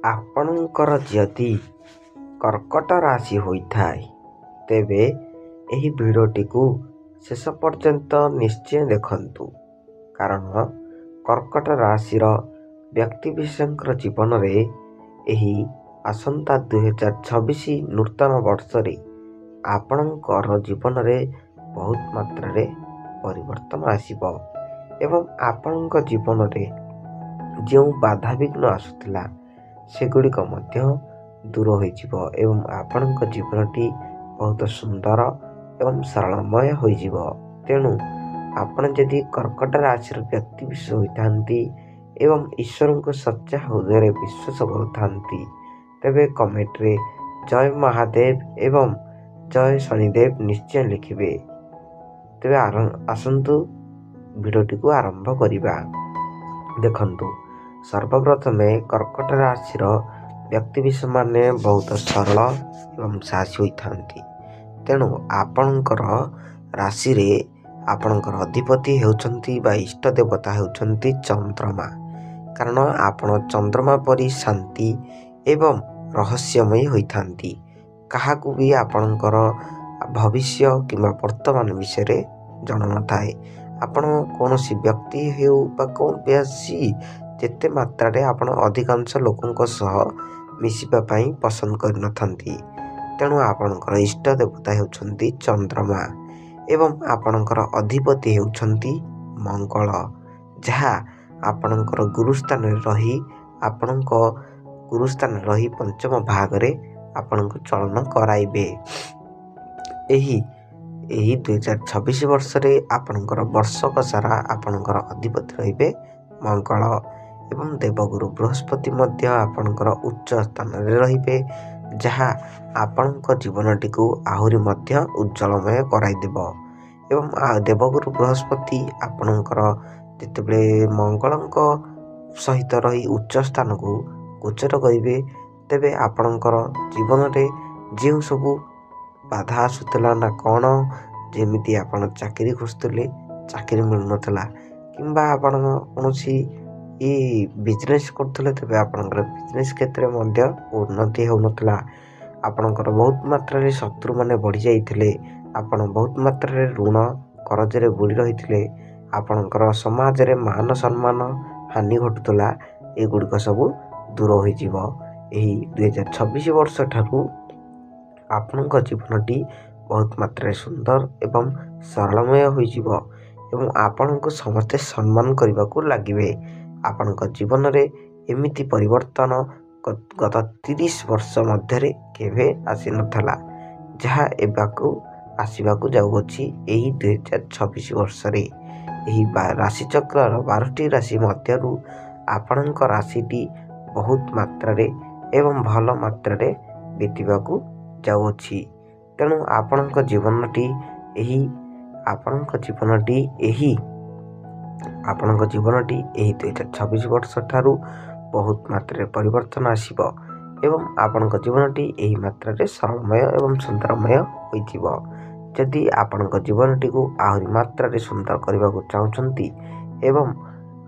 ଆପଣଙ୍କର ଯଦି କର୍କଟ ରାଶି ହୋଇଥାଏ ତେବେ ଏହି ଭିଡ଼ିଓଟିକୁ ଶେଷ ପର୍ଯ୍ୟନ୍ତ ନିଶ୍ଚୟ ଦେଖନ୍ତୁ, କାରଣ କର୍କଟ ରାଶିର ବ୍ୟକ୍ତିବିଶେଷଙ୍କର ଜୀବନରେ ଏହି ଆସନ୍ତା 2026 ନୂତନ ବର୍ଷରେ ଆପଣଙ୍କର ଜୀବନରେ ବହୁତ ମାତ୍ରାରେ ପରିବର୍ତ୍ତନ ଆସିବ ଏବଂ ଆପଣଙ୍କ ଜୀବନରେ ଯେଉଁ ବାଧାବିଘ୍ନ ଆସୁଥିଲା ସେଗୁଡ଼ିକ ମଧ୍ୟ ଦୂର ହୋଇଯିବ ଏବଂ ଆପଣଙ୍କ ଜୀବନଟି ବହୁତ ସୁନ୍ଦର ଏବଂ ସରଳମୟ ହୋଇଯିବ। ତେଣୁ ଆପଣ ଯଦି କର୍କଟ ରାଶିର ବ୍ୟକ୍ତିବିଶେଷ ହୋଇଥାନ୍ତି ଏବଂ ଈଶ୍ୱରଙ୍କୁ ସଚ୍ଚା ହୃଦୟରେ ବିଶ୍ୱାସ କରୁଥାନ୍ତି ତେବେ କମେଣ୍ଟରେ ଜୟ ମହାଦେବ ଏବଂ ଜୟ ଶନିଦେବ ନିଶ୍ଚୟ ଲିଖିବେ। ତେବେ ଆସନ୍ତୁ ଭିଡ଼ିଓଟିକୁ ଆରମ୍ଭ କରିବା। ଦେଖନ୍ତୁ, ସର୍ବପ୍ରଥମେ କର୍କଟ ରାଶିର ବ୍ୟକ୍ତିବିଶେଷମାନେ ବହୁତ ସରଳ ଏବଂ ସାହସୀ ହୋଇଥାନ୍ତି। ତେଣୁ ଆପଣଙ୍କର ରାଶିରେ ଆପଣଙ୍କର ଅଧିପତି ହେଉଛନ୍ତି ବା ଇଷ୍ଟ ଦେବତା ହେଉଛନ୍ତି ଚନ୍ଦ୍ରମା। କାରଣ ଆପଣ ଚନ୍ଦ୍ରମା ପରି ଶାନ୍ତି ଏବଂ ରହସ୍ୟମୟୀ ହୋଇଥାନ୍ତି। କାହାକୁ ବି ଆପଣଙ୍କର ଭବିଷ୍ୟ କିମ୍ବା ବର୍ତ୍ତମାନ ବିଷୟରେ ଜଣାନଥାଏ। ଆପଣ କୌଣସି ବ୍ୟକ୍ତି ହେଉ ବା କୌଣସି ଯେତେ ମାତ୍ରାରେ ଆପଣ ଅଧିକାଂଶ ଲୋକଙ୍କ ସହ ମିଶିବା ପାଇଁ ପସନ୍ଦ କରିନଥାନ୍ତି। ତେଣୁ ଆପଣଙ୍କର ଇଷ୍ଟ ଦେବତା ହେଉଛନ୍ତି ଚନ୍ଦ୍ରମା ଏବଂ ଆପଣଙ୍କର ଅଧିପତି ହେଉଛନ୍ତି ମଙ୍ଗଳ, ଯାହା ଆପଣଙ୍କର ଗୁରୁସ୍ଥାନରେ ରହି ପଞ୍ଚମ ଭାଗରେ ଆପଣଙ୍କୁ ଚଳନ କରାଇବେ। ଏହି 2026 ବର୍ଷରେ ଆପଣଙ୍କର ବର୍ଷକ ସାରା ଆପଣଙ୍କର ଅଧିପତି ରହିବେ ମଙ୍ଗଳ ଏବଂ ଦେବଗୁରୁ ବୃହସ୍ପତି ମଧ୍ୟ ଆପଣଙ୍କର ଉଚ୍ଚ ସ୍ଥାନରେ ରହିବେ, ଯାହା ଆପଣଙ୍କ ଜୀବନଟିକୁ ଆହୁରି ମଧ୍ୟ ଉଜ୍ଜଳମୟ କରାଇଦେବ। ଏବଂ ଦେବଗୁରୁ ବୃହସ୍ପତି ଆପଣଙ୍କର ଯେତେବେଳେ ମଙ୍ଗଳଙ୍କ ସହିତ ରହି ଉଚ୍ଚ ସ୍ଥାନକୁ ଗୋଚର କରିବେ ତେବେ ଆପଣଙ୍କର ଜୀବନରେ ଯେଉଁ ସବୁ ବାଧା ଆସୁଥିଲା ନା କ'ଣ, ଯେମିତି ଆପଣ ଚାକିରି ଖୋଜୁଥିଲେ ଚାକିରି ମିଳୁନଥିଲା କିମ୍ବା ଆପଣ କୌଣସି ବିଜନେସ୍ କରୁଥିଲେ ତେବେ ଆପଣଙ୍କର ବିଜନେସ୍ କ୍ଷେତ୍ରରେ ମଧ୍ୟ ଉନ୍ନତି ହେଉନଥିଲା। ଆପଣଙ୍କର ବହୁତ ମାତ୍ରାରେ ଶତ୍ରୁମାନେ ବଢ଼ିଯାଇଥିଲେ। ଆପଣ ବହୁତ ମାତ୍ରାରେ ଋଣ କରଜରେ ବୁଡ଼ି ରହିଥିଲେ। ଆପଣଙ୍କର ସମାଜରେ ମାନ ସମ୍ମାନ ହାନି ଘଟୁଥିଲା। ଏଗୁଡ଼ିକ ସବୁ ଦୂର ହୋଇଯିବ। ଏହି 2026 ବର୍ଷ ଠାରୁ ଆପଣଙ୍କ ଜୀବନଟି ବହୁତ ମାତ୍ରାରେ ସୁନ୍ଦର ଏବଂ ସରଳମୟ ହୋଇଯିବ ଏବଂ ଆପଣଙ୍କୁ ସମସ୍ତେ ସମ୍ମାନ କରିବାକୁ ଲାଗିବେ। ଆପଣଙ୍କ ଜୀବନରେ ଏମିତି ପରିବର୍ତ୍ତନ ଗତ 30 ବର୍ଷ ମଧ୍ୟରେ କେବେ ଆସିନଥିଲା, ଯାହା ଆସିବାକୁ ଯାଉଅଛି ଏହି 2026 ବର୍ଷରେ। ଏହି ରାଶିଚକ୍ରର 12ଟି ରାଶି ମଧ୍ୟରୁ ଆପଣଙ୍କ ରାଶିଟି ବହୁତ ମାତ୍ରାରେ ଏବଂ ଭଲ ମାତ୍ରାରେ ବିତିବାକୁ ଯାଉଅଛି। ତେଣୁ ଆପଣଙ୍କ ଜୀବନଟି ଏହି 2026 ବର୍ଷ ଠାରୁ ବହୁତ ମାତ୍ରାରେ ପରିବର୍ତ୍ତନ ଆସିବ ଏବଂ ଆପଣଙ୍କ ଜୀବନଟି ଏହି ମାତ୍ରାରେ ସରଳମୟ ଏବଂ ସୁନ୍ଦରମୟ ହୋଇଯିବ। ଯଦି ଆପଣଙ୍କ ଜୀବନଟିକୁ ଆହୁରି ମାତ୍ରାରେ ସୁନ୍ଦର କରିବାକୁ ଚାହୁଁଛନ୍ତି ଏବଂ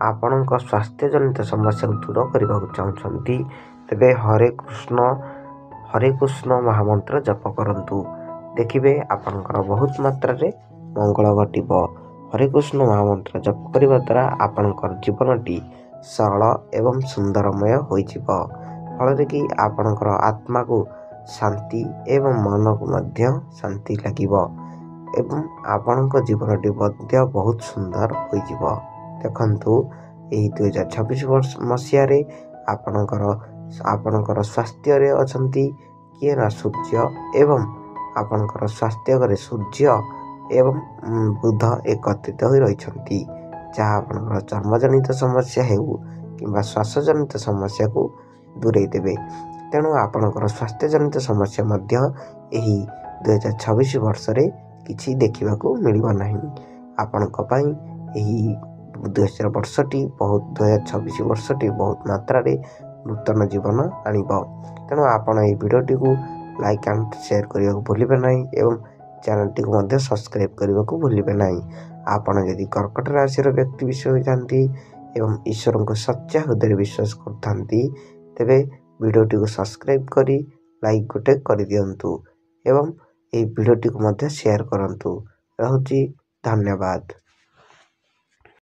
ଆପଣଙ୍କ ସ୍ୱାସ୍ଥ୍ୟଜନିତ ସମସ୍ୟାକୁ ଦୂର କରିବାକୁ ଚାହୁଁଛନ୍ତି ତେବେ ହରେ କୃଷ୍ଣ ମହାମନ୍ତ୍ର ଜପ କରନ୍ତୁ। ଦେଖିବେ ଆପଣଙ୍କର ବହୁତ ମାତ୍ରାରେ ମଙ୍ଗଳ ଘଟିବ। ହରେ କୃଷ୍ଣ ମହାମନ୍ତ୍ର ଜପ କରିବା ଦ୍ୱାରା ଆପଣଙ୍କର ଜୀବନଟି ସରଳ ଏବଂ ସୁନ୍ଦରମୟ ହୋଇଯିବ, ଫଳରେ କି ଆପଣଙ୍କର ଆତ୍ମାକୁ ଶାନ୍ତି ଏବଂ ମନକୁ ମଧ୍ୟ ଶାନ୍ତି ଲାଗିବ ଏବଂ ଆପଣଙ୍କ ଜୀବନଟି ମଧ୍ୟ ବହୁତ ସୁନ୍ଦର ହୋଇଯିବ। ଦେଖନ୍ତୁ, ଏହି 2026 ମସିହାରେ ଆପଣଙ୍କର ସ୍ୱାସ୍ଥ୍ୟରେ ଅଛନ୍ତି କିଏ ନା ସୂର୍ଯ୍ୟ ଏବଂ ଆପଣଙ୍କର ସ୍ୱାସ୍ଥ୍ୟ ଘରେ ସୂର୍ଯ୍ୟ ଏବଂ ବୁଧ ଏକତ୍ରିତ ହୋଇ ରହିଛନ୍ତି, ଯାହା ଆପଣଙ୍କର ଚର୍ମଜନିତ ସମସ୍ୟା ହେଉ କିମ୍ବା ଶ୍ୱାସଜନିତ ସମସ୍ୟାକୁ ଦୂରେଇ ଦେବେ। ତେଣୁ ଆପଣଙ୍କର ସ୍ୱାସ୍ଥ୍ୟଜନିତ ସମସ୍ୟା ମଧ୍ୟ ଏହି 2026 ବର୍ଷରେ କିଛି ଦେଖିବାକୁ ମିଳିବ ନାହିଁ। ଆପଣଙ୍କ ପାଇଁ ଏହି 2026 ବର୍ଷଟି ବହୁତ ମାତ୍ରାରେ ନୂତନ ଜୀବନ ଆଣିବ। ତେଣୁ ଆପଣ ଏହି ଭିଡ଼ିଓଟିକୁ ଲାଇକ୍ ଆଣ୍ଡ ସେୟାର କରିବାକୁ ଭୁଲିବେ ନାହିଁ ଏବଂ ଚ୍ୟାନେଲଟିକୁ ମଧ୍ୟ ସବସ୍କ୍ରାଇବ୍ କରିବାକୁ ଭୁଲିବେ ନାହିଁ। ଆପଣ ଯଦି କର୍କଟ ରାଶିର ବ୍ୟକ୍ତିବିଶେଷ ହୋଇଥାନ୍ତି ଏବଂ ଈଶ୍ୱରଙ୍କୁ ସଚ୍ଚା ହୃଦୟରେ ବିଶ୍ୱାସ କରୁଥାନ୍ତି ତେବେ ଭିଡ଼ିଓଟିକୁ ସବସ୍କ୍ରାଇବ୍ କରି ଲାଇକ୍ ଗୋଟେ କରିଦିଅନ୍ତୁ ଏବଂ ଏହି ଭିଡ଼ିଓଟିକୁ ମଧ୍ୟ ସେୟାର କରନ୍ତୁ। ରହୁଛି, ଧନ୍ୟବାଦ।